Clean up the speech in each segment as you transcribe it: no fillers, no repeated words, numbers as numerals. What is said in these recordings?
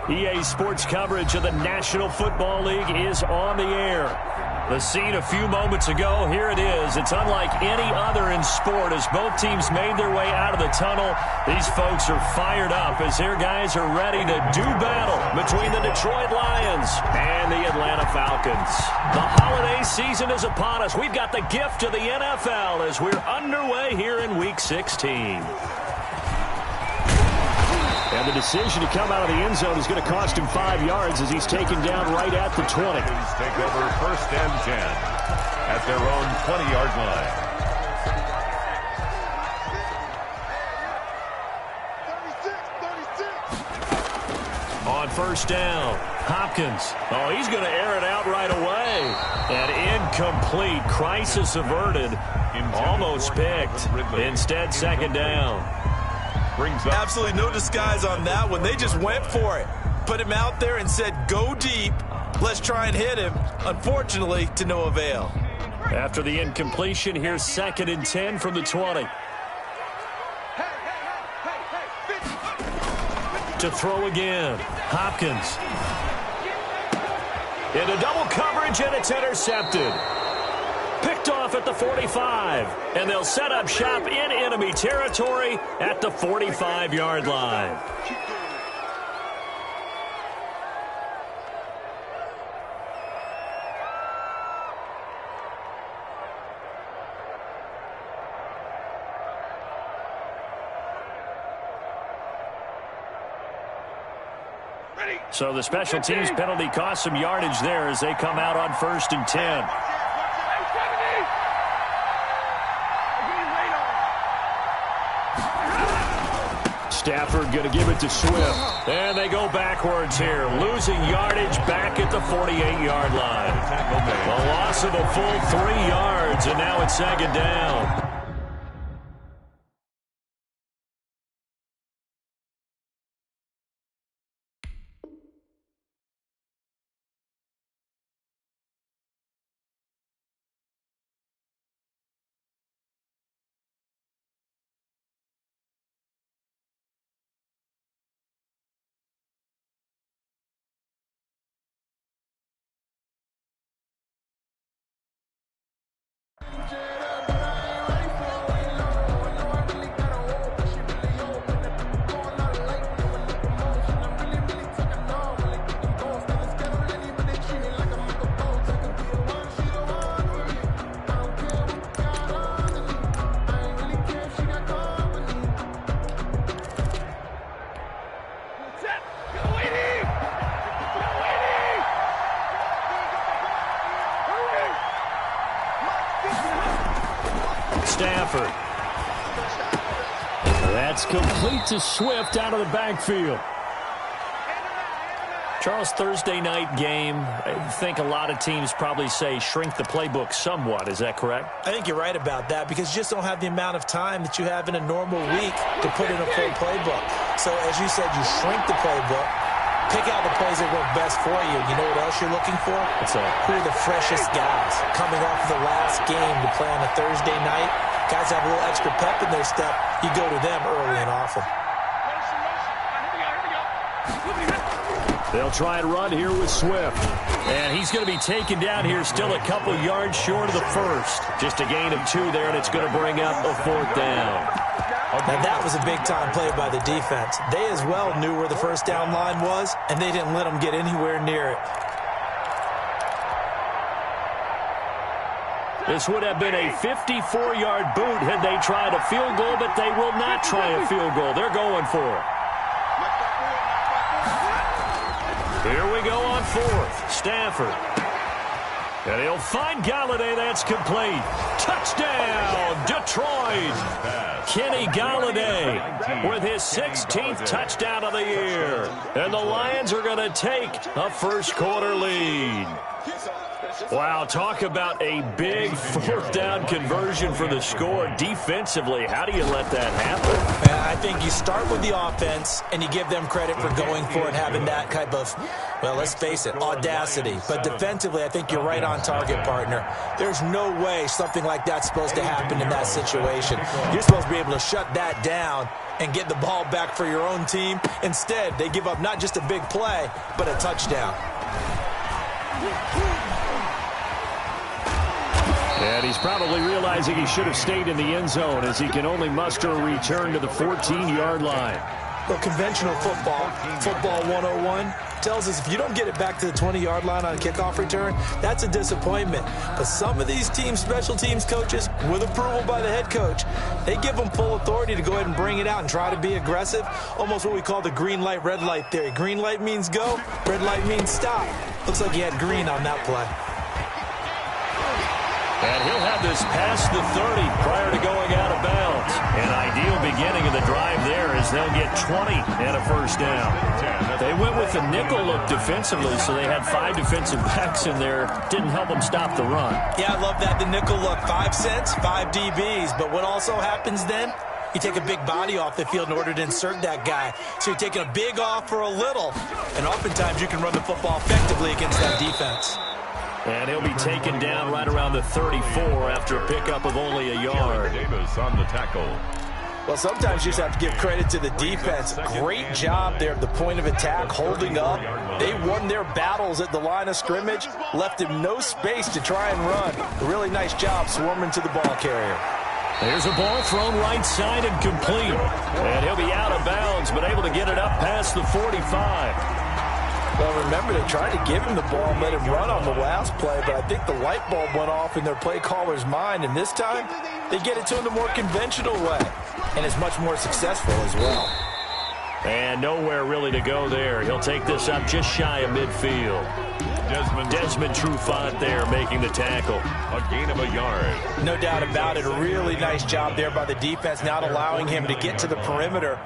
EA Sports coverage of the National Football League is on the air. The scene a few moments ago, here it is. It's unlike any other in sport as both teams made their way out of the tunnel. These folks are fired up as their guys are ready to do battle between the Detroit Lions and the Atlanta Falcons. The holiday season is upon us. We've got the gift of the NFL as we're underway here in Week 16. And the decision to come out of the end zone is going to cost him 5 yards as he's taken down right at the 20. Take over 1st and 10 at their own 20-yard line. 36. On 1st down, Hopkins. Oh, he's going to air it out right away. And incomplete. Crisis averted. Almost picked. Instead, 2nd down. Absolutely no disguise on that one. They just went for it. Put him out there and said, go deep. Let's try and hit him. Unfortunately, to no avail. After the incompletion, here's 2nd and 10 from the 20. To throw again. Hopkins. Into double coverage, and it's intercepted. Picked off at the 45, and they'll set up shop in enemy territory at the 45-yard line. So the special teams penalty cost some yardage there as they come out on 1st and 10. Stafford going to give it to Swift. And they go backwards here. Losing yardage back at the 48-yard line. A loss of a full 3 yards, and now it's 2nd down. Stafford. That's complete to Swift out of the backfield. Charles, Thursday night game, I think a lot of teams probably say shrink the playbook somewhat. Is that correct? I think you're right about that because you just don't have the amount of time that you have in a normal week to put in a full playbook. So, as you said, you shrink the playbook, pick out the plays that work best for you. You know what else you're looking for? What's that? Who are the freshest guys coming off of the last game to play on a Thursday night? Guys have a little extra pep in their step. You go to them early and often. They'll try and run here with Swift. And he's going to be taken down here still a couple yards short of the first. Just a gain of 2 there, and it's going to bring up a 4th down. Now, that was a big-time play by the defense. They as well knew where the first down line was, and they didn't let them get anywhere near it. This would have been a 54-yard boot had they tried a field goal, but they will not try a field goal. They're going for it. Here we go on 4th. Stafford. And he'll find Galladay. That's complete. Touchdown, Detroit. Kenny Galladay with his 16th touchdown of the year. And the Lions are going to take a first-quarter lead. Wow, talk about a big fourth down conversion for the score. Defensively, how do you let that happen? And I think you start with the offense, and you give them credit for going for it, having that type of, well, let's face it, audacity. But defensively, I think you're right on target, partner. There's no way something like that's supposed to happen in that situation. You're supposed to be able to shut that down and get the ball back for your own team. Instead, they give up not just a big play, but a touchdown. And he's probably realizing he should have stayed in the end zone as he can only muster a return to the 14-yard line. Well, conventional football 101, tells us if you don't get it back to the 20-yard line on a kickoff return, that's a disappointment. But some of these teams, special teams coaches, with approval by the head coach, they give them full authority to go ahead and bring it out and try to be aggressive, almost what we call the green light, red light theory. Green light means go, red light means stop. Looks like he had green on that play. And he'll have this past the 30 prior to going out of bounds. An ideal beginning of the drive there as they'll get 20 and a first down. They went with the nickel look defensively, so they had 5 defensive backs in there. Didn't help them stop the run. Yeah, I love that, the nickel look. 5 cents, 5 DBs. But what also happens then? You take a big body off the field in order to insert that guy. So you're taking a big off for a little. And oftentimes you can run the football effectively against that defense. And he'll be taken down right around the 34 after a pickup of only a yard. Davis on the tackle. Well, sometimes you just have to give credit to the defense. Great job there at the point of attack, holding up. They won their battles at the line of scrimmage, left him no space to try and run. A really nice job swarming to the ball carrier. There's a ball thrown right side and complete. And he'll be out of bounds, but able to get it up past the 45. Well, remember, they tried to give him the ball and let him run on the last play, but I think the light bulb went off in their play caller's mind, and this time they get it to him the more conventional way, and it's much more successful as well. And nowhere really to go there. He'll take this up just shy of midfield. Desmond Trufant there making the tackle. A gain of a yard. No doubt about it. A really nice job there by the defense, not allowing him to get to the perimeter.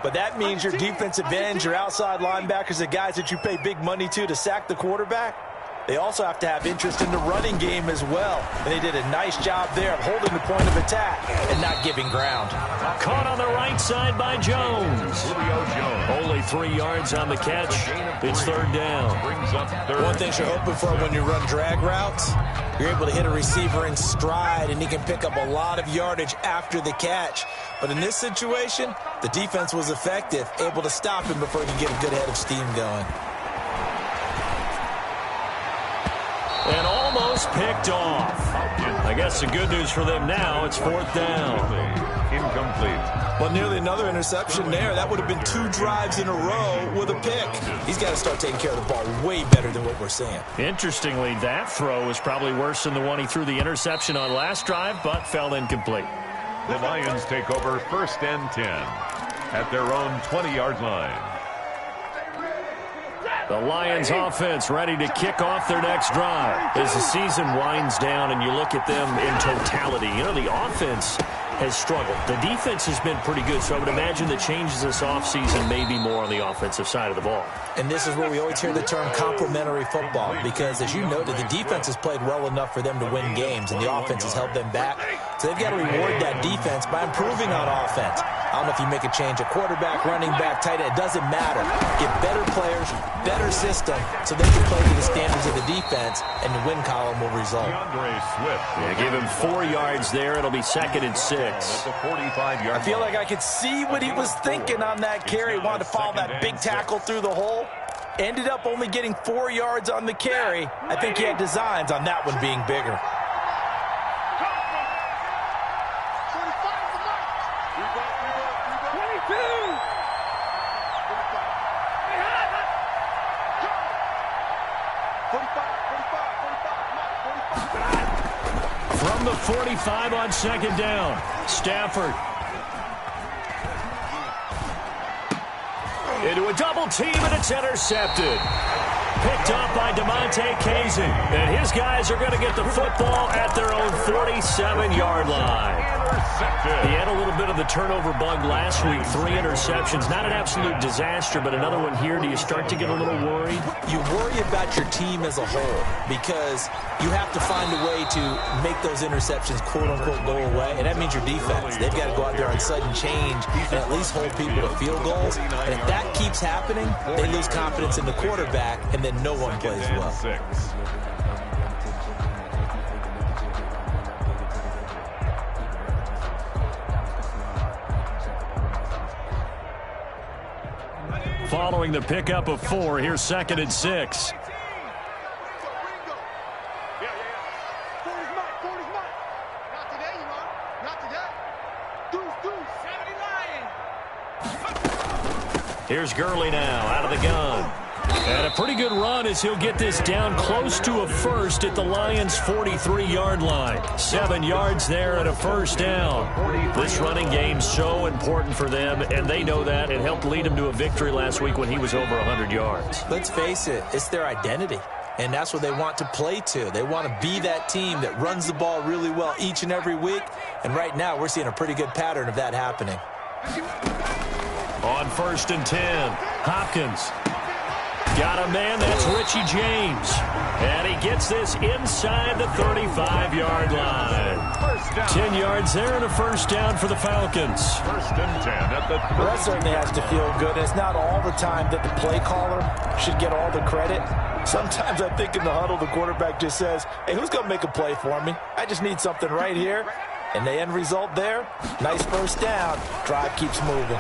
But that means your defensive ends, your outside linebackers, the guys that you pay big money to sack the quarterback, they also have to have interest in the running game as well. And they did a nice job there of holding the point of attack and not giving ground. Caught on the right side by Jones. Only 3 yards on the catch. It's third down. One thing you're hoping for when you run drag routes, you're able to hit a receiver in stride, and he can pick up a lot of yardage after the catch. But in this situation, the defense was effective, able to stop him before he could get a good head of steam going. And almost picked off. I guess the good news for them now, it's fourth down. Incomplete. Well, nearly another interception there. That would have been 2 drives in a row with a pick. He's got to start taking care of the ball way better than what we're seeing. Interestingly, that throw was probably worse than the one he threw the interception on last drive, but fell incomplete. The Lions take over first and 10 at their own 20-yard line. The Lions offense ready to kick off their next drive. As the season winds down and you look at them in totality, you know, the offense has struggled. The defense has been pretty good, so I would imagine the changes this offseason may be more on the offensive side of the ball. And this is where we always hear the term complementary football, because as you noted, the defense has played well enough for them to win games, and the offense has held them back. So they've got to reward that defense by improving on offense. I don't know if you make a change at quarterback, running back, tight end. It doesn't matter. Get better players, better system, so they can play to the standards of the defense, and the win column will result. Yeah, give him 4 yards there. It'll be 2nd and 6. I feel like I could see what he was thinking on that carry. He wanted to follow that big tackle through the hole. Ended up only getting 4 yards on the carry. I think he had designs on that one being bigger. From the 45 on 2nd down, Stafford. Into a double team, and it's intercepted. Picked up by DeMonte Kazin. And his guys are going to get the football at their own 47-yard line. intercepted. He had a little bit of the turnover bug last week. 3 interceptions. Not an absolute disaster, but another one here. Do you start to get a little worried? You worry about your team as a whole because you have to find a way to make those interceptions, quote-unquote, go away, and that means your defense. They've got to go out there on sudden change and at least hold people to field goals. And if that keeps happening, they lose confidence in the quarterback, and then no one plays well. 6. Following the pickup of 4, here's 2nd and 6. Here's Gurley now out of the gun. And a pretty good run as he'll get this down close to a first at the Lions' 43-yard line. 7 yards there and a first down. This running game's so important for them, and they know that. It helped lead them to a victory last week when he was over 100 yards. Let's face it, it's their identity. And that's what they want to play to. They want to be that team that runs the ball really well each and every week. And right now, we're seeing a pretty good pattern of that happening. On 1st and 10, Hopkins. Got a man, that's Richie James. And he gets this inside the 35-yard line. 10 yards there and a first down for the Falcons. 1st and 10 at the 30. Well, that certainly has to feel good. It's not all the time that the play caller should get all the credit. Sometimes I think in the huddle, the quarterback just says, hey, who's going to make a play for me? I just need something right here. And the end result there, nice first down. Drive keeps moving.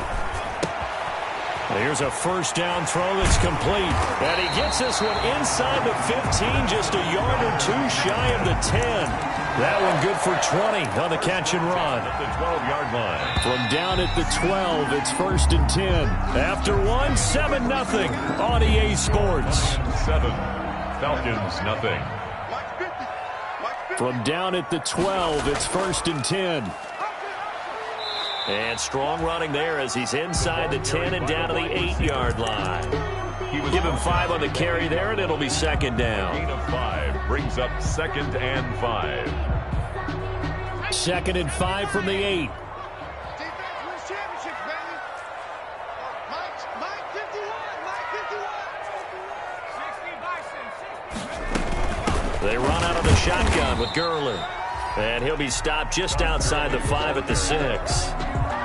Here's a first down throw that's complete. And he gets this one inside the 15, just a yard or 2 shy of the 10. That one good for 20 on the catch and run. At the 12-yard line. From down at the 12, it's 1st and 10. After 1, 7-0 on EA Sports. 7. Falcons, nothing. From down at the 12, it's 1st and 10. And strong running there as he's inside the 10 and down to the 8-yard line. Give him 5 on the carry there, and it'll be 2nd down. Gain of 5 brings up 2nd and 5. 2nd and 5 from the 8. They run out of the shotgun with Gurley. And he'll be stopped just outside the 5 at the 6.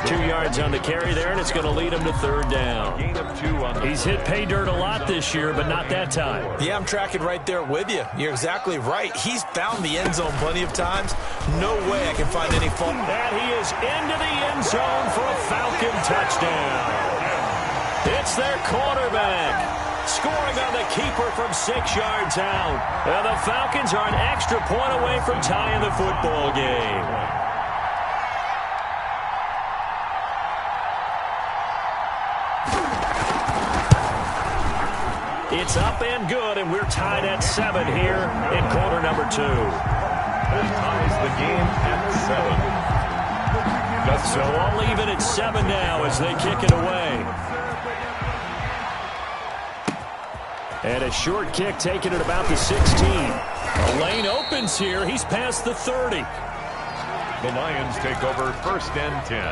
2 yards on the carry there, and it's going to lead him to 3rd down. Gain of 2 on the He's hit pay dirt a lot this year, but not that time. Yeah, I'm tracking right there with you. You're exactly right. He's found the end zone plenty of times. No way I can find any fault. And he is into the end zone for a Falcon touchdown. It's their quarterback. Scoring on the keeper from 6 yards out. And the Falcons are an extra point away from tying the football game. It's up and good, and we're tied at 7 here in quarter number 2. That ties the game at 7. So I'll leave it at 7 now as they kick it away. And a short kick taken at about the 16. A lane opens here. He's past the 30. The Lions take over 1st and 10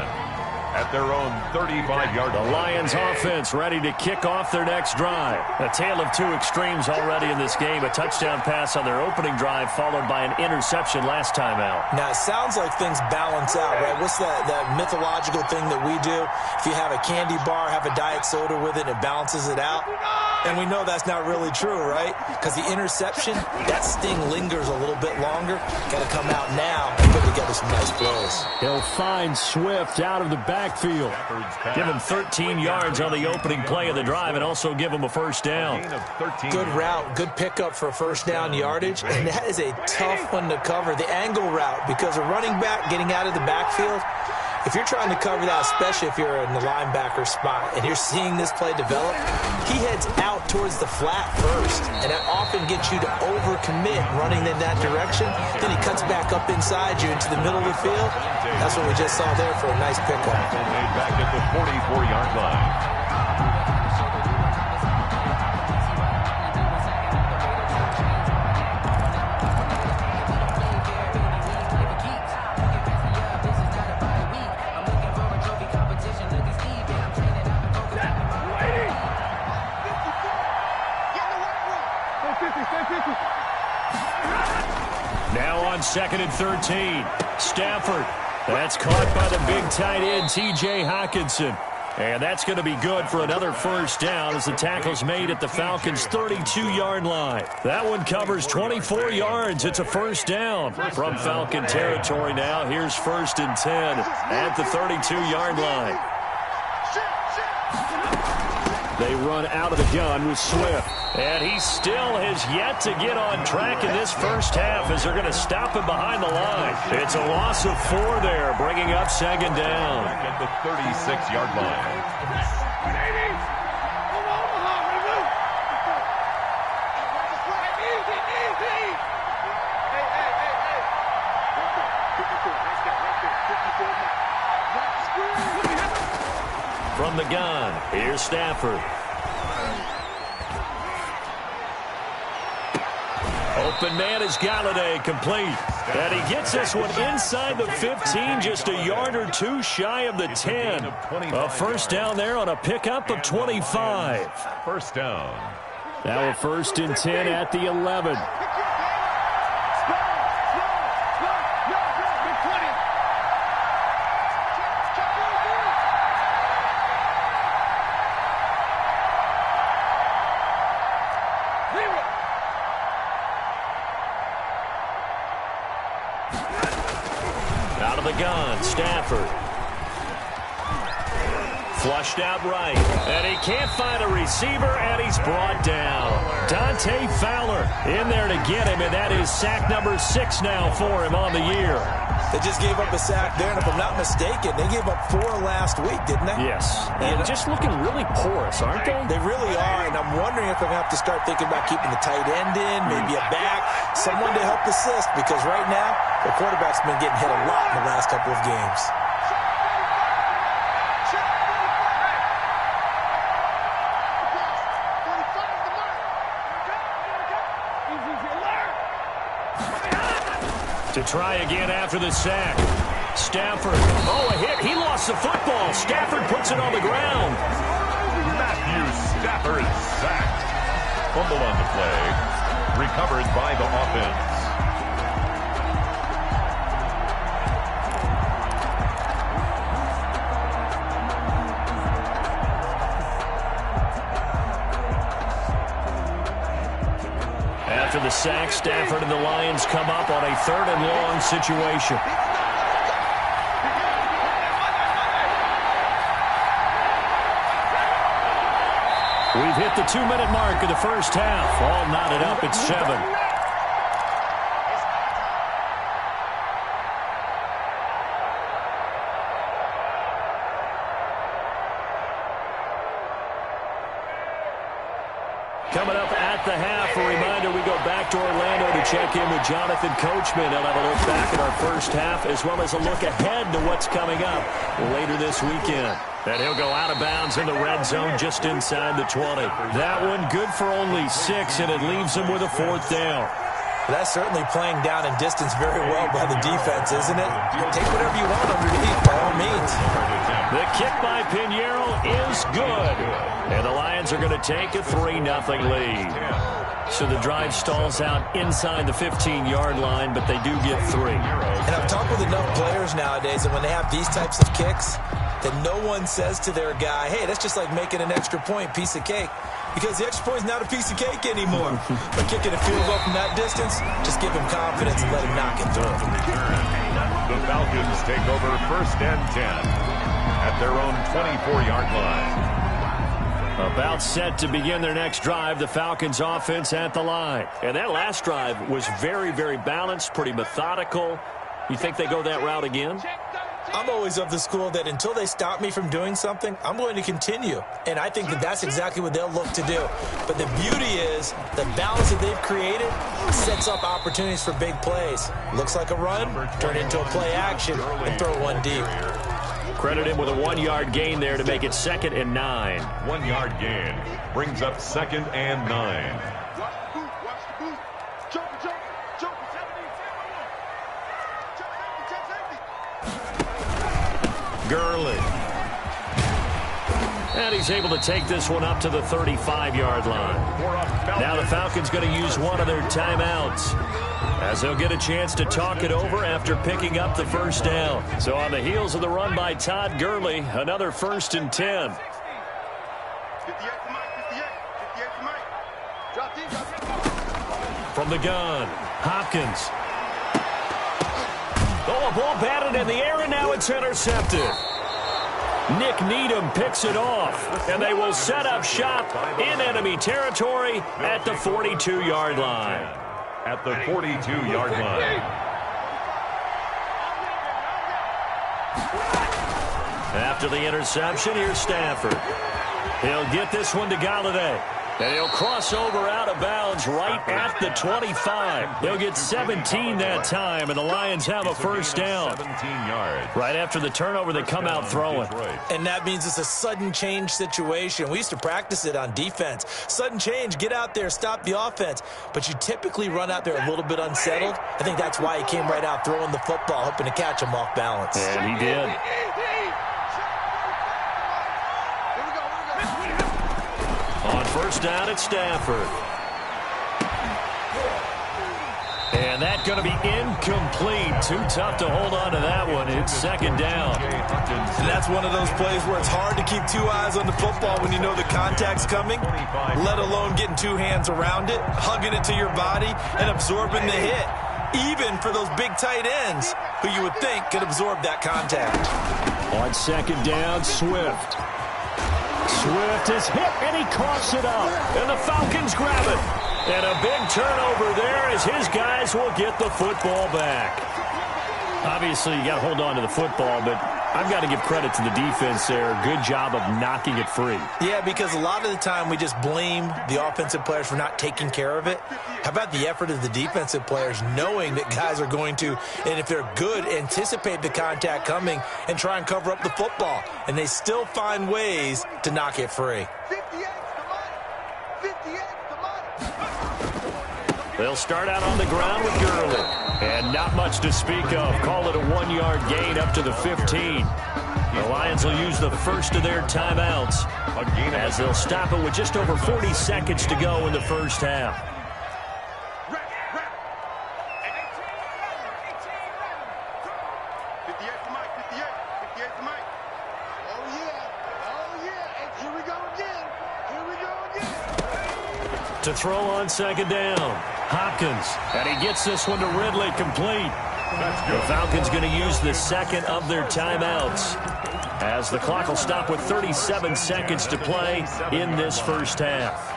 at their own 35-yard line. The Lions offense ready to kick off their next drive. A tale of 2 extremes already in this game. A touchdown pass on their opening drive followed by an interception last time out. Now, it sounds like things balance out, right? What's that mythological thing that we do? If you have a candy bar, have a diet soda with it, it balances it out. And we know that's not really true, right? Because the interception, that sting lingers a little bit longer. Got to come out now and put together some nice plays. He'll find Swift out of the backfield. Give him 13 yards on the opening play of the drive and also give him a first down. Good route, good pickup for first down yardage. And that is a tough one to cover, the angle route, because a running back getting out of the backfield, if you're trying to cover that, especially if you're in the linebacker spot and you're seeing this play develop, he heads out towards the flat first, and that often gets you to overcommit running in that direction. Then he cuts back up inside you into the middle of the field. That's what we just saw there for a nice pickup. Made back at the 44-yard line. 2nd and 13. Stafford. That's caught by the big tight end, T.J. Hockenson. And that's going to be good for another first down as the tackle's made at the Falcons' 32-yard line. That one covers 24 yards. It's a first down from Falcon territory now. Here's 1st and 10 at the 32-yard line. They run out of the gun with Swift. And he still has yet to get on track in this first half as they're going to stop him behind the line. It's a loss of 4 there, bringing up 2nd down. At the 36-yard line. From the gun, here's Stafford. Open man is Galladay, complete. And he gets this one inside the 15, just a yard or 2 shy of the 10. A first down there on a pickup of 25. First down. Now a 1st and 10 at the 11. Out of the gun, Stafford. Flushed out right. And he can't find a receiver, and he's brought down. Dante Fowler in there to get him, and that is sack number 6 now for him on the year. They just gave up a sack there, and if I'm not mistaken, they gave up 4 last week, didn't they? Yes. And just looking really porous, aren't they? They really are, and I'm wondering if I'm going to have to start thinking about keeping the tight end in, maybe a back, someone to help assist, because right now, the quarterback's been getting hit a lot in the last couple of games. To try again after the sack. Stafford. Oh, a hit. He lost the football. Stafford puts it on the ground. Matthew Stafford sacked. Fumble on the play. Recovered by the offense. After the sack, Stafford and the Lions come up on a 3rd and long situation. We've hit the 2-minute mark of the first half. All knotted up at 7. Coming up at the half, a reminder, we go back to Orlando to check in with Jonathan Coachman and have a look back at our first half as well as a look ahead to what's coming up later this weekend. And he'll go out of bounds in the red zone just inside the 20. That one good for only 6, and it leaves him with a 4th down. That's certainly playing down in distance very well by the defense, isn't it? Take whatever you want underneath, by all means. The kick by Pinheiro is good. And the Lions are going to take a 3-0 lead. So the drive stalls out inside the 15-yard line, but they do get 3. And I've talked with enough players nowadays that when they have these types of kicks, that no one says to their guy, hey, that's just like making an extra point, piece of cake. Because the extra point is not a piece of cake anymore. But kicking a field goal from that distance, just give him confidence and let him knock it through. The Falcons take over 1st and 10 at their own 24-yard line. About set to begin their next drive, the Falcons offense at the line. And that last drive was very, very balanced, pretty methodical. You think they go that route again? I'm always of the school that until they stop me from doing something, I'm going to continue. And I think that that's exactly what they'll look to do. But the beauty is the balance that they've created sets up opportunities for big plays. Looks like a run, turn into a play action, and throw one deep. Credit him with a 1-yard gain there to make it 2nd and 9. 1-yard gain brings up 2nd and 9. Gurley. And he's able to take this one up to the 35-yard line. Now the Falcons going to use one of their timeouts, as they'll get a chance to talk it over after picking up the first down. So on the heels of the run by Todd Gurley, another 1st and 10. From the gun, Hopkins. Oh, a ball batted in the air, and now it's intercepted. Nick Needham picks it off, and they will set up shop in enemy territory at the 42-yard line. At the 42-yard line. After the interception, here's Stafford. He'll get this one to Galladay. And he'll cross over out of bounds right at the 25. He'll get 17 that time, and the Lions have a first down. 17 yards. Right after the turnover, they come out throwing. And that means it's a sudden change situation. We used to practice it on defense. Sudden change, get out there, stop the offense. But you typically run out there a little bit unsettled. I think that's why he came right out throwing the football, hoping to catch him off balance. And he did. On first down, it's Stafford. And that's going to be incomplete. Too tough to hold on to that one. It's second down. And that's one of those plays where it's hard to keep two eyes on the football when you know the contact's coming, let alone getting two hands around it, hugging it to your body, and absorbing the hit. Even for those big tight ends who you would think could absorb that contact. On second down, Swift. Swift is hit, and he coughs it up. And the Falcons grab it. And a big turnover there as his guys will get the football back. Obviously, you got to hold on to the football, but I've got to give credit to the defense there. Good job of knocking it free. Yeah, because a lot of the time we just blame the offensive players for not taking care of it. How about the effort of the defensive players knowing that guys are going to, and if they're good, anticipate the contact coming and try and cover up the football. And they still find ways to knock it free. They'll start out on the ground with Gurley. And not much to speak of. Call it a 1-yard gain up to the 15. The Lions will use the first of their timeouts as they'll stop it with just over 40 seconds to go in the first half. To throw on second down, Hopkins, and he gets this one to Ridley, complete. The Falcons going to use the second of their timeouts as the clock will stop with 37 seconds to play in this first half.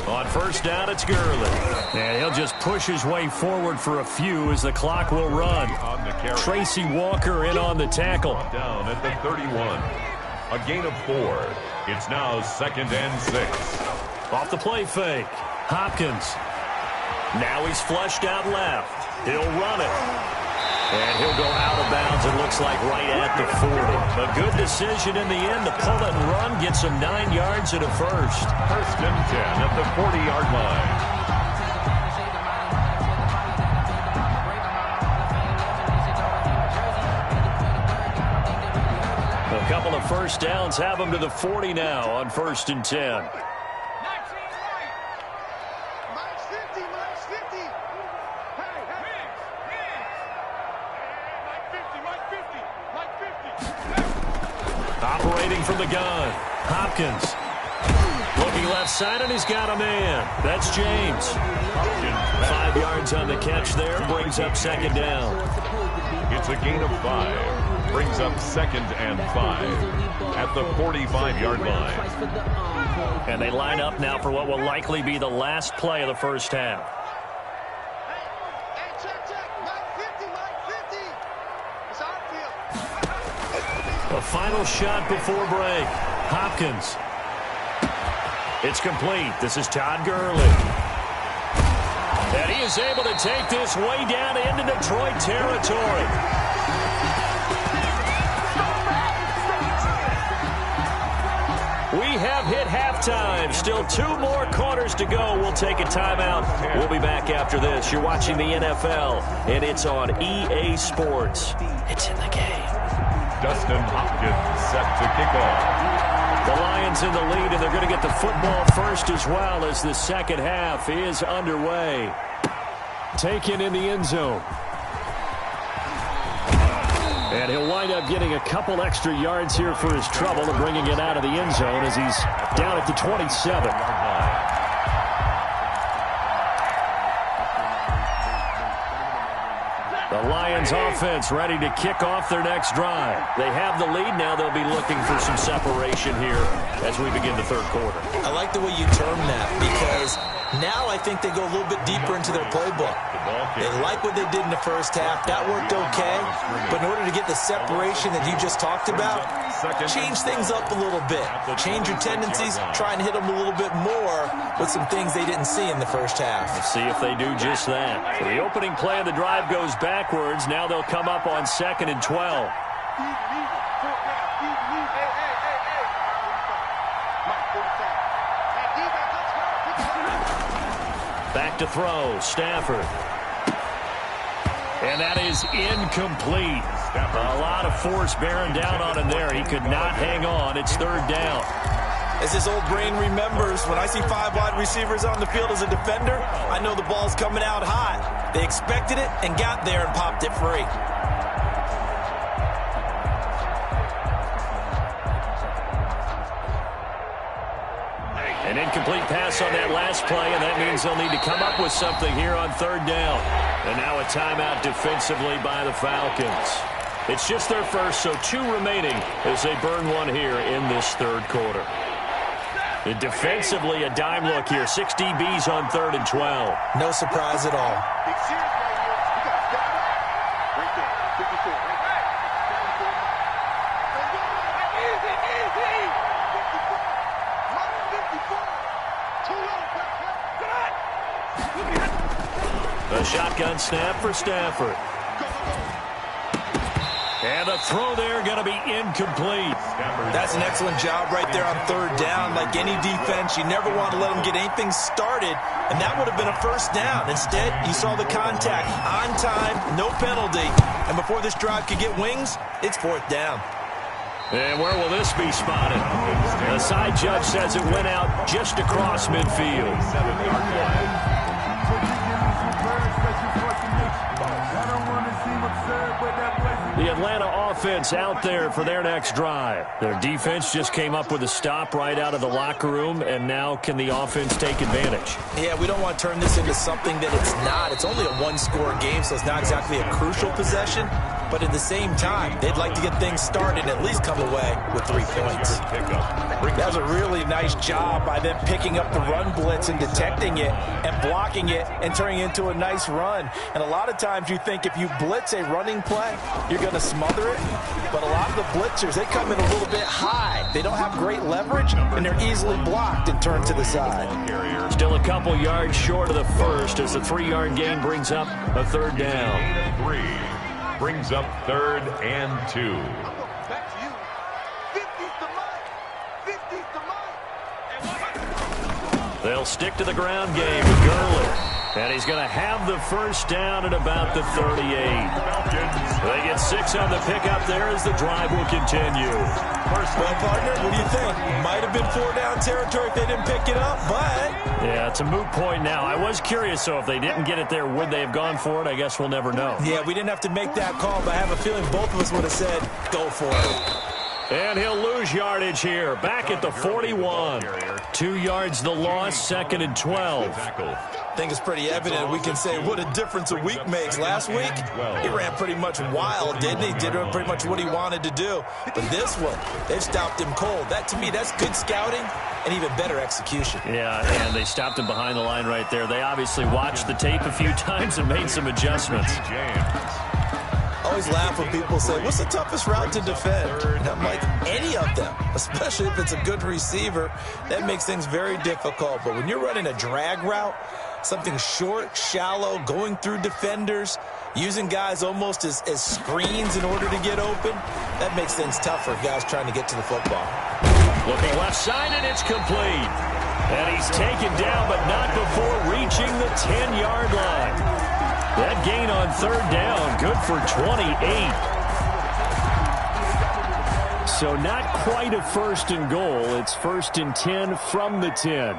On first down, it's Gurley. And he'll just push his way forward for a few as the clock will run. Tracy Walker in on the tackle. Down at the 31. A gain of 4. It's now 2nd and 6. Off the play fake. Hopkins. Now he's flushed out left. He'll run it. And he'll go out of bounds, it looks like, right at the 40. A good decision in the end to pull it and run, get some 9 yards at a first. 1st and 10 at the 40-yard line. A couple of first downs have them to the 40 now on 1st and 10. Operating from the gun, Hopkins. Looking left side, and he's got a man. That's James. 5 yards on the catch there, brings up second down. It's a gain of 5. Brings up 2nd and 5 at the 45-yard line. And they line up now for what will likely be the last play of the first half. A final shot before break. Hopkins. It's complete. This is Todd Gurley. And he is able to take this way down into Detroit territory. We have hit halftime. Still 2 more quarters to go. We'll take a timeout. We'll be back after this. You're watching the NFL, and it's on EA Sports. It's in the game. Dustin Hopkins set to kick off. The Lions in the lead, and they're going to get the football first as well as the second half is underway. Taken in the end zone. And he'll wind up getting a couple extra yards here for his trouble and bringing it out of the end zone as he's down at the 27. The Lions offense ready to kick off their next drive. They have the lead. Now they'll be looking for some separation here as we begin the third quarter. I like the way you term that because now I think they go a little bit deeper into their playbook. They like what they did in the first half. That worked okay. But in order to get the separation that you just talked about, change things up a little bit. Change your tendencies. Try and hit them a little bit more with some things they didn't see in the first half. We'll see if they do just that. So the opening play of the drive goes backwards. Now they'll come up on 2nd and 12. Back to throw, Stafford. And that is incomplete. A lot of force bearing down on him there. He could not hang on. It's 3rd down. As his old brain remembers, when I see 5 wide receivers on the field as a defender, I know the ball's coming out hot. They expected it and got there and popped it free. An incomplete pass on that last play, and that means they'll need to come up with something here on 3rd down. And now a timeout defensively by the Falcons. It's just their first, so 2 remaining as they burn one here in this 3rd quarter. And defensively, a dime look here. 6 DBs on 3rd and 12. No surprise at all. A shotgun snap for Stafford. And a throw there going to be incomplete. That's an excellent job right there on 3rd down. Like any defense, you never want to let them get anything started, and that would have been a 1st down. Instead, you saw the contact on time, no penalty, and before this drive could get wings, it's 4th down. And where will this be spotted? The side judge says it went out just across midfield. The Atlanta offense out there for their next drive. Their defense just came up with a stop right out of the locker room, and now can the offense take advantage? Yeah, we don't want to turn this into something that it's not. It's only a 1-score game, so it's not exactly a crucial possession. But at the same time, they'd like to get things started and at least come away with 3 points. That was a really nice job by them picking up the run blitz and detecting it and blocking it and turning it into a nice run. And a lot of times you think if you blitz a running play, you're going to smother it. But a lot of the blitzers, they come in a little bit high. They don't have great leverage, and they're easily blocked and turned to the side. Still a couple yards short of the first as the 3-yard gain brings up a 3rd down. 3 brings up 3rd and 2. They'll stick to the ground game with Gurley. And he's going to have the 1st down at about the 38. They get 6 on the pickup there as the drive will continue. Well, partner, what do you think? Might have been 4-down territory if they didn't pick it up, but... Yeah, it's a moot point now. I was curious, so if they didn't get it there, would they have gone for it? I guess we'll never know. Yeah, we didn't have to make that call, but I have a feeling both of us would have said, go for it. And he'll lose yardage here. Back at the 41. 2 yards the loss, 2nd and 12. I think it's pretty evident. We can say what a difference a week makes. Last week, he ran pretty much wild, didn't he? Did pretty much what he wanted to do. But this one, they've stopped him cold. That, to me, that's good scouting and even better execution. Yeah, and they stopped him behind the line right there. They obviously watched the tape a few times and made some adjustments. I always laugh when people say, what's the toughest route to defend? And I'm like, any of them, especially if it's a good receiver. That makes things very difficult. But when you're running a drag route, something short, shallow, going through defenders, using guys almost as screens in order to get open, that makes things tough for guys trying to get to the football. Looking left side, and it's complete. And he's taken down, but not before reaching the 10-yard line. That gain on third down, good for 28. So not quite a first and goal. It's first and 10 from the 10.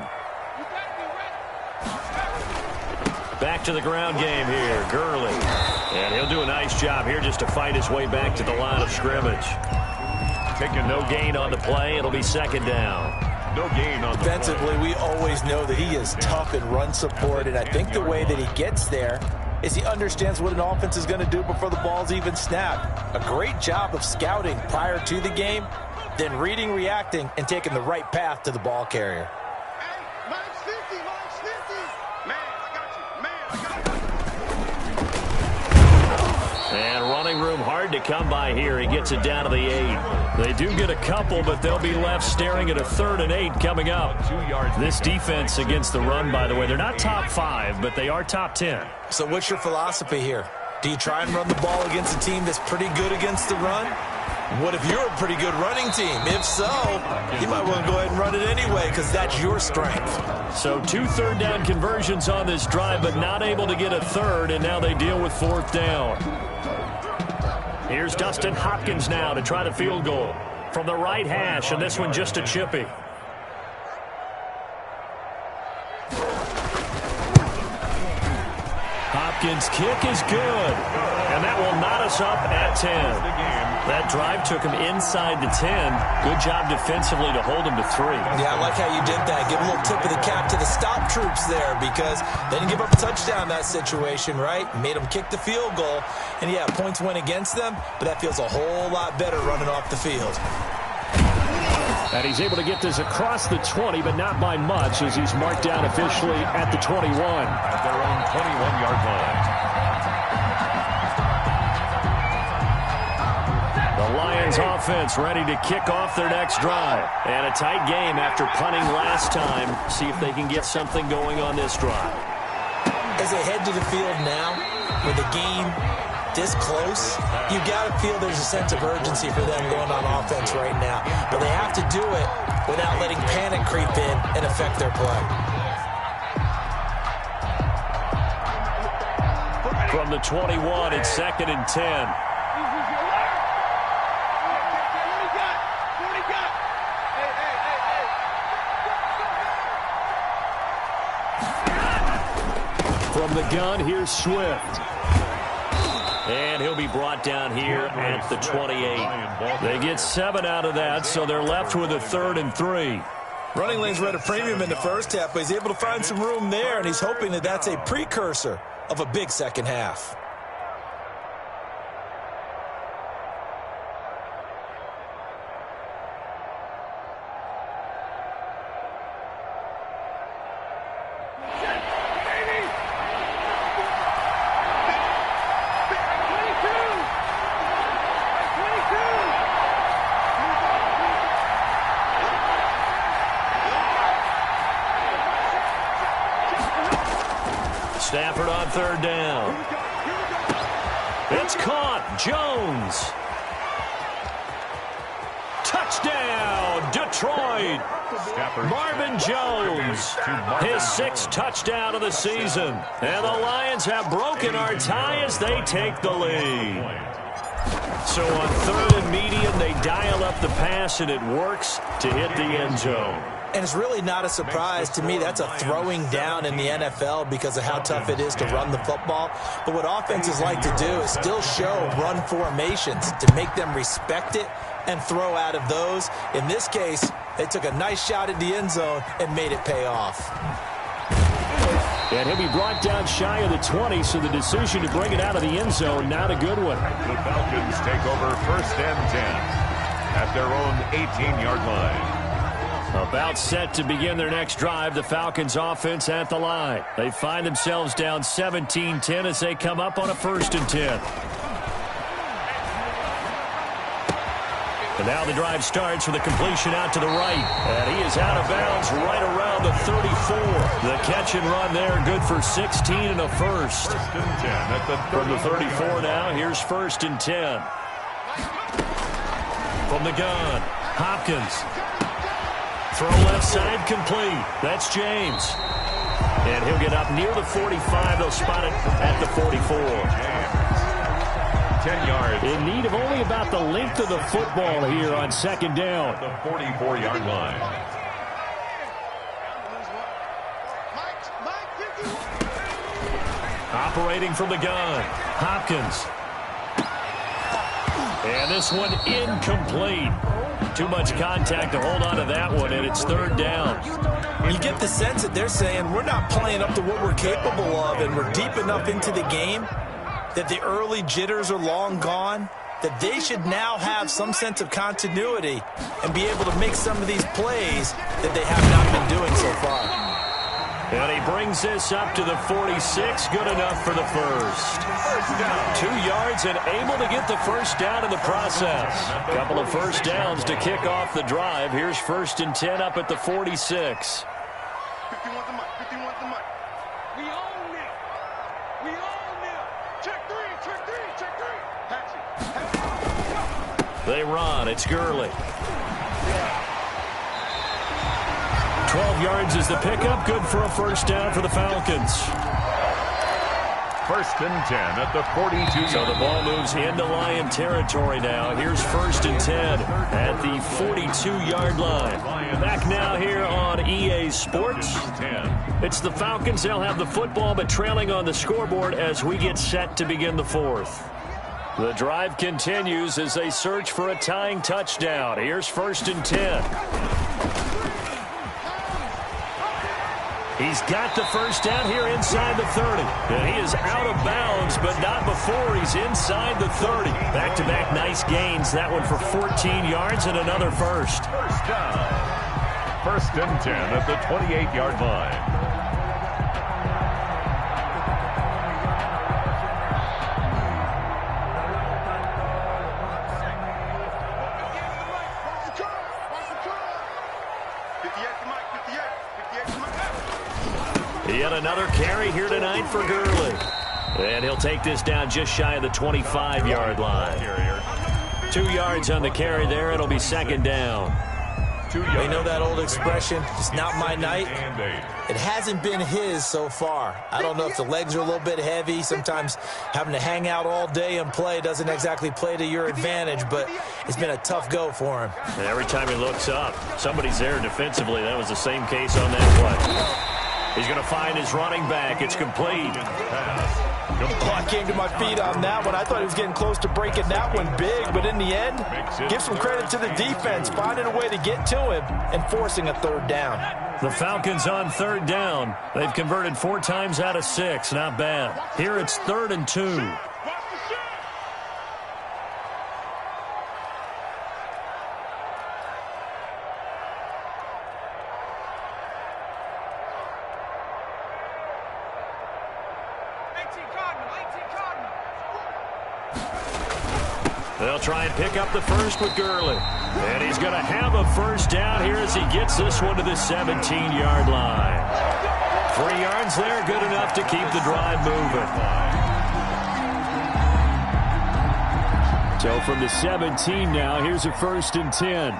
Back to the ground game here, Gurley. And he'll do a nice job here just to fight his way back to the line of scrimmage. Taking no gain on the play. It'll be second down. No gain on the Defensively, we always know that he is tough in run support, and I think the way that he gets there is he understands what an offense is going to do before the ball's even snapped. A great job of scouting prior to the game, then reading, reacting, and taking the right path to the ball carrier. And running room hard to come by here. He gets it down to the 8. They do get a couple, but they'll be left staring at a 3rd and 8 coming up. This defense against the run, by the way, they're not top 5, but they are top 10. So what's your philosophy here? Do you try and run the ball against a team that's pretty good against the run? What if you're a pretty good running team? If so, you might want to go ahead and run it anyway because that's your strength. So 2 third-down conversions on this drive, but not able to get a third, and now they deal with 4th down. Here's Dustin Hopkins now to try the field goal from the right hash, and this one just a chippy. Hopkins' kick is good, and that will knot us up at 10. That drive took him inside the 10. Good job defensively to hold him to 3. Yeah, I like how you did that. Give a little tip of the cap to the stop troops there because they didn't give up a touchdown in that situation, right? Made them kick the field goal. And, yeah, points went against them, but that feels a whole lot better running off the field. And he's able to get this across the 20, but not by much as he's marked down officially at the 21. At their own 21-yard line. The Lions offense ready to kick off their next drive. And a tight game after punting last time. See if they can get something going on this drive. As they head to the field now, with the game this close, you got to feel there's a sense of urgency for them going on offense right now. But they have to do it without letting panic creep in and affect their play. From the 21, it's 2nd and 10. From the gun, here's Swift. And he'll be brought down here at the 28. They get 7 out of that, so they're left with a 3rd and 3. Running lanes were at a premium in the first half, but he's able to find some room there, and he's hoping that that's a precursor of a big second half. Stafford on 3rd down. It's caught. Jones. Touchdown, Detroit. Marvin Jones, his 6th touchdown of the season. And the Lions have broken our tie as they take the lead. So on 3rd and medium, they dial up the pass, and it works to hit the end zone. And it's really not a surprise to me. That's a throwing down in the NFL because of how tough it is to run the football. But what offenses like to do is still show run formations to make them respect it and throw out of those. In this case, they took a nice shot at the end zone and made it pay off. And he'll be brought down shy of the 20, so the decision to bring it out of the end zone, not a good one. The Falcons take over 1st and 10 at their own 18-yard line. About set to begin their next drive, the Falcons offense at the line. They find themselves down 17-10 as they come up on a 1st and 10. And now the drive starts with a completion out to the right. And he is out of bounds right around the 34. The catch and run there, good for 16 and a first. From the 34 now, here's 1st and 10. From the gun, Hopkins. Throw left side complete. That's James. And he'll get up near the 45. They'll spot it at the 44. 10 yards. In need of only about the length of the football here on second down. The 44-yard line. Operating from the gun, Hopkins. And this one incomplete. Too much contact to hold on to that one, and it's third down. You get the sense that they're saying we're not playing up to what we're capable of, and we're deep enough into the game that the early jitters are long gone, that they should now have some sense of continuity and be able to make some of these plays that they have not been doing so far. And he brings this up to the 46. Good enough for the first. 2 yards and able to get the first down in the process. Couple of first downs to kick off the drive. Here's 1st and 10 up at the 46. 51 the mic. 51 the mic. We own it. We own it. Check three. Check three. Check three. Patch it. They run. It's Gurley. 12 yards is the pickup. Good for a first down for the Falcons. 1st and 10 at the 42. So the ball moves into Lion territory now. Here's 1st and 10 at the 42-yard line. Back now here on EA Sports. It's the Falcons. They'll have the football, but trailing on the scoreboard as we get set to begin the 4th. The drive continues as they search for a tying touchdown. Here's 1st and 10. He's got the first down here inside the 30. And he is out of bounds, but not before he's inside the 30. Back-to-back nice gains. That one for 14 yards and another first. First down. 1st and 10 at the 28-yard line. Yet another carry here tonight for Gurley. And he'll take this down just shy of the 25-yard line. 2 yards on the carry there. It'll be second down. You know that old expression, it's not my night? It hasn't been his so far. I don't know if the legs are a little bit heavy. Sometimes having to hang out all day and play doesn't exactly play to your advantage, but it's been a tough go for him. And every time he looks up, somebody's there defensively. That was the same case on that play. He's going to find his running back. It's complete. Oh, I came to my feet on that one. I thought he was getting close to breaking that one big, but in the end, give some credit to the defense, finding a way to get to him and forcing a third down. The Falcons on third down. They've converted 4 times out of 6. Not bad. Here it's 3rd and 2. They'll try and pick up the first with Gurley. And he's going to have a first down here as he gets this one to the 17-yard line. 3 yards there, good enough to keep the drive moving. So from the 17 now, here's a 1st and 10.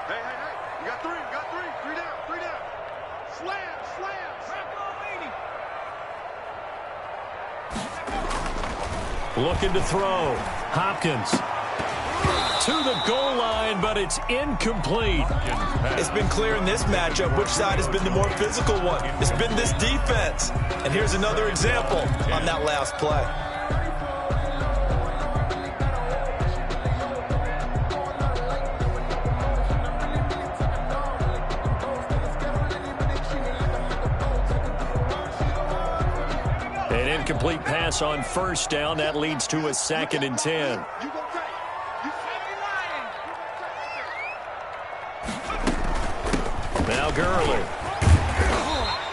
Hey. You got 3. You got 3. 3 down. 3 down. Slam. Looking to throw. Hopkins to the goal line, but it's incomplete. It's been clear in this matchup which side has been the more physical one. It's been this defense. And here's another example on that last play. Complete pass on first down. That leads to a 2nd and 10. Now Gurley.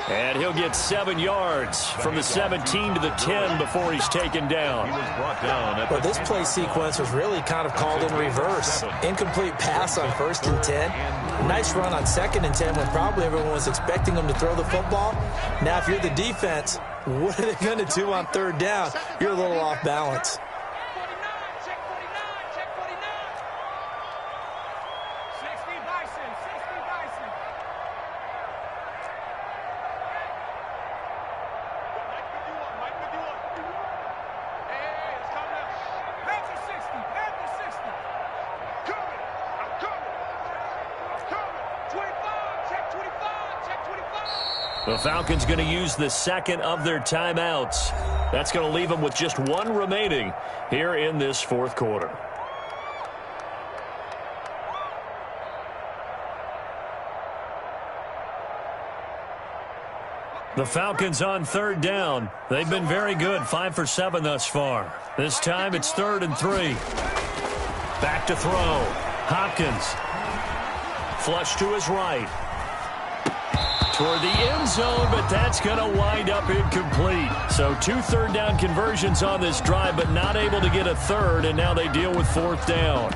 And he'll get 7 yards from the 17 to the 10 before he's taken down. He was brought down. Well, this play sequence was really kind of called in reverse. Incomplete pass on 1st and 10. Nice run on 2nd and 10 when probably everyone was expecting him to throw the football. Now, if you're the defense, what are they going to do on 3rd down? You're a little off balance. The Falcons going to use the second of their timeouts. That's going to leave them with just one remaining here in this fourth quarter. The Falcons on third down. They've been very good, 5 for 7 thus far. This time it's 3rd and 3. Back to throw. Hopkins. Flush to his right. Toward the end zone, but that's going to wind up incomplete. So 2 third down conversions on this drive, but not able to get a third, and now they deal with 4th down.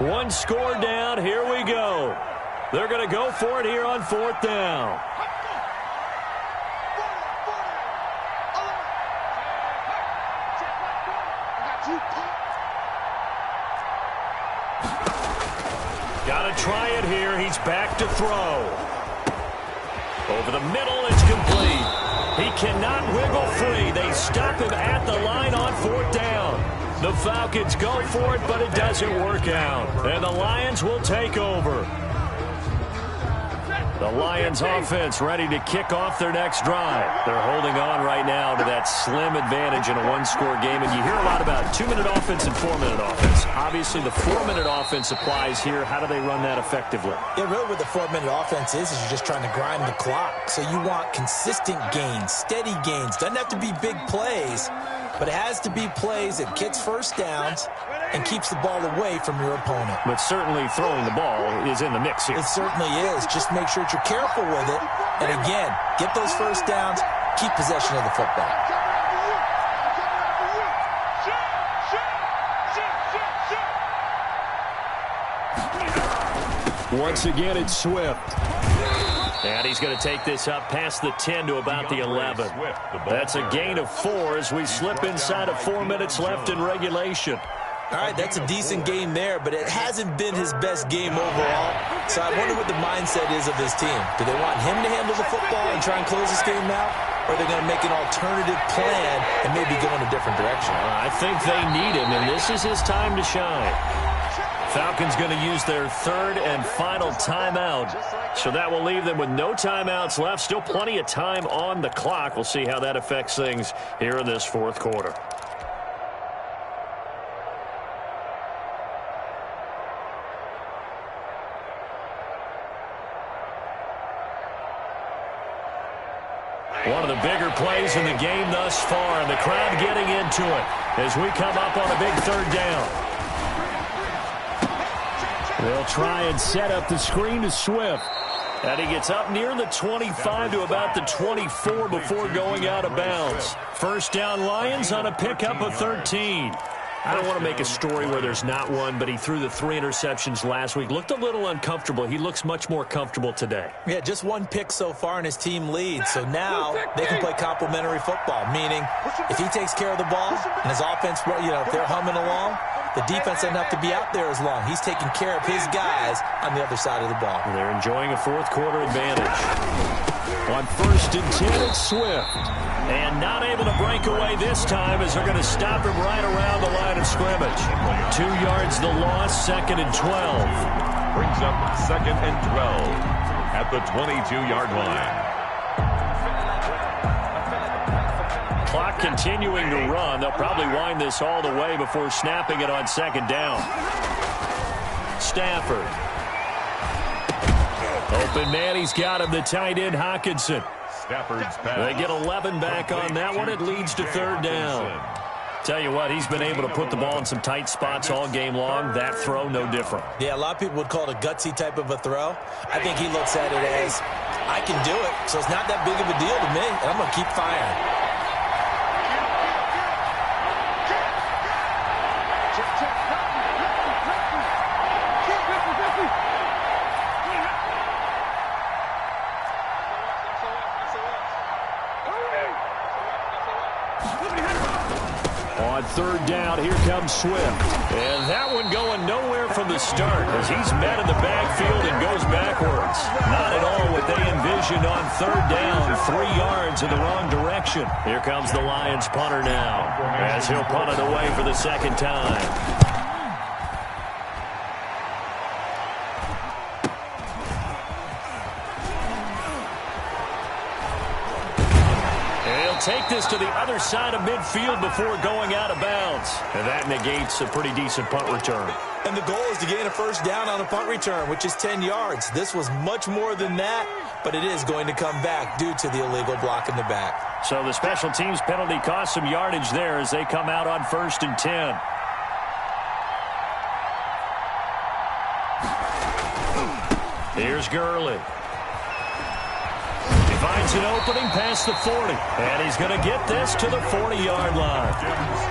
One score down. Here we go. They're going to go for it here on 4th down. Got to try it here. He's back to throw. Over the middle, it's complete. He cannot wiggle free. They stop him at the line on 4th down. The Falcons go for it, but it doesn't work out. And the Lions will take over. The Lions offense ready to kick off their next drive. They're holding on right now to that slim advantage in a one-score game. And you hear a lot about 2-minute offense and 4-minute offense. Obviously, the 4-minute offense applies here. How do they run that effectively? Yeah, really what the 4-minute offense is you're just trying to grind the clock. So you want consistent gains, steady gains. Doesn't have to be big plays, but it has to be plays that gets first downs and keeps the ball away from your opponent. But certainly throwing the ball is in the mix here. It certainly is. Just make sure that you're careful with it. And again, get those first downs, keep possession of the football. Once again, it's Swift. And he's going to take this up past the 10 to about the 11. That's a gain of 4 as we slip inside of 4 minutes left in regulation. All right, that's a decent game there, but it hasn't been his best game overall. So I wonder what the mindset is of his team. Do they want him to handle the football and try and close this game out? Or are they going to make an alternative plan and maybe go in a different direction? I think they need him, and this is his time to shine. Falcons going to use their 3rd and final timeout. So that will leave them with no timeouts left. Still plenty of time on the clock. We'll see how that affects things here in this 4th quarter. One of the bigger plays in the game thus far, and the crowd getting into it as we come up on a big 3rd down. They'll try and set up the screen to Swift. And he gets up near the 25 to about the 24 before going out of bounds. First down Lions on a pickup of 13. I don't want to make a story where there's not one, but he threw the 3 interceptions last week. Looked a little uncomfortable. He looks much more comfortable today. Yeah, just 1 pick so far and his team leads. So now they can play complementary football, meaning if he takes care of the ball and his offense, if they're humming along, the defense doesn't have to be out there as long. He's taking care of his guys on the other side of the ball. They're enjoying a 4th quarter advantage. On 1st and 10, it's Swift. And not able to break away this time as they're going to stop him right around the line of scrimmage. 2 yards the loss, 2nd and 12. Brings up 2nd and 12 at the 22-yard line. Clock continuing to run. They'll probably wind this all the way before snapping it on 2nd down. Stafford. Open man, he's got him, the tight end, Hawkinson. They get 11 back on that one. It leads to 3rd down. Tell you what, he's been able to put the ball in some tight spots all game long. That throw, no different. Yeah, a lot of people would call it a gutsy type of a throw. I think he looks at it as, I can do it, so it's not that big of a deal to me, and I'm going to keep firing. On 3rd down, here comes Swift. And that one going nowhere from the start as he's met in the backfield and goes backwards. Not at all what they envisioned. confusion on third down, 3 yards in the wrong direction. Here comes the Lions punter now, as he'll punt it away for the second time. Take this to the other side of midfield before going out of bounds. And that negates a pretty decent punt return. And the goal is to gain a first down on a punt return, which is 10 yards. This was much more than that, but it is going to come back due to the illegal block in the back. So the special teams penalty cost some yardage there as they come out on 1st and 10. Here's Gurley. Finds an opening past the 40. And he's going to get this to the 40-yard line.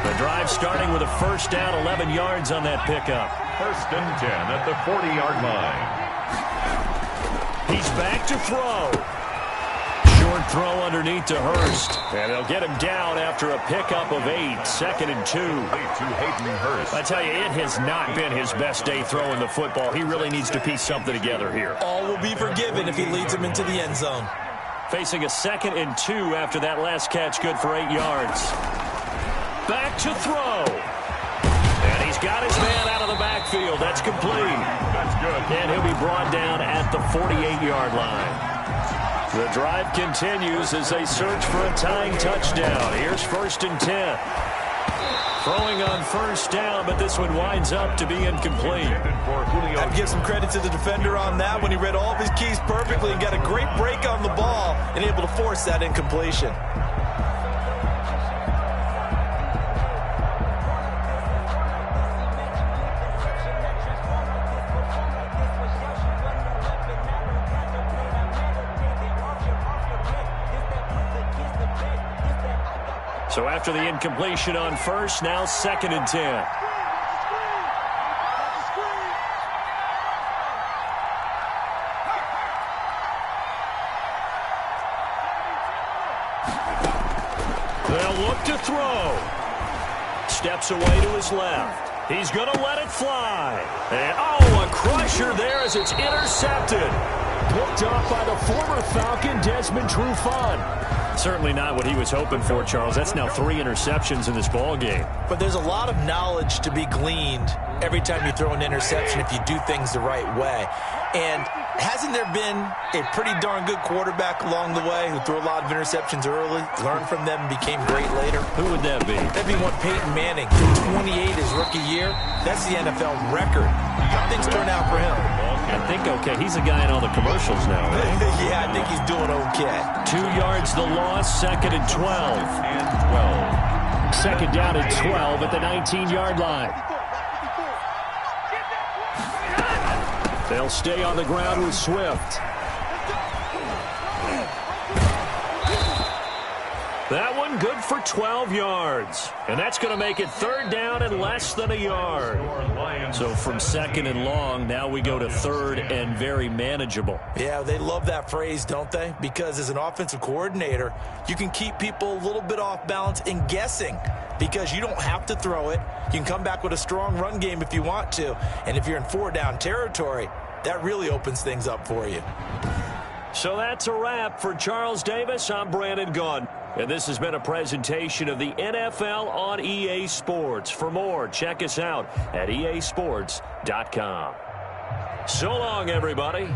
The drive starting with a first down, 11 yards on that pickup. 1st and 10 at the 40-yard line. He's back to throw. Short throw underneath to Hurst. And they'll get him down after a pickup of 8. 2nd and 2. To Hayden Hurst. I tell you, it has not been his best day throwing the football. He really needs to piece something together here. All will be forgiven if he leads him into the end zone. Facing a 2nd and 2 after that last catch, good for 8 yards. Back to throw. And he's got his man out of the backfield. That's complete. That's good. And he'll be brought down at the 48-yard line. The drive continues as they search for a tying touchdown. Here's 1st and 10. Throwing on first down, but this one winds up to be incomplete. I'd give some credit to the defender on that when he read all of his keys perfectly and got a great break on the ball and able to force that incompletion. So after the incompletion on first, now 2nd and 10. They'll look to throw. Steps away to his left. He's going to let it fly. And, oh, a crusher there as it's intercepted. Picked off by the former Falcon, Desmond Trufant. Certainly not what he was hoping for, Charles. That's now 3 interceptions in this ball game. But there's a lot of knowledge to be gleaned every time you throw an interception if you do things the right way. And hasn't there been a pretty darn good quarterback along the way who threw a lot of interceptions early, learned from them, and became great later? Who would that be? That'd be one Peyton Manning. 28 his rookie year. That's the NFL record. How things turn out for him? I think okay. He's a guy in all the commercials now, right? Yeah, I think he's doing okay. 2 yards the loss, 2nd and 12. And 12. 2nd down and 12 at the 19-yard line. They'll stay on the ground with Swift. That one good for 12 yards. And that's going to make it 3rd down and less than a yard. So from 2nd and long, now we go to 3rd and very manageable. Yeah, they love that phrase, don't they? Because as an offensive coordinator, you can keep people a little bit off balance and guessing because you don't have to throw it. You can come back with a strong run game if you want to. And if you're in 4-down territory, that really opens things up for you. So that's a wrap for Charles Davis. I'm Brandon Gaudin. And this has been a presentation of the NFL on EA Sports. For more, check us out at easports.com. So long, everybody.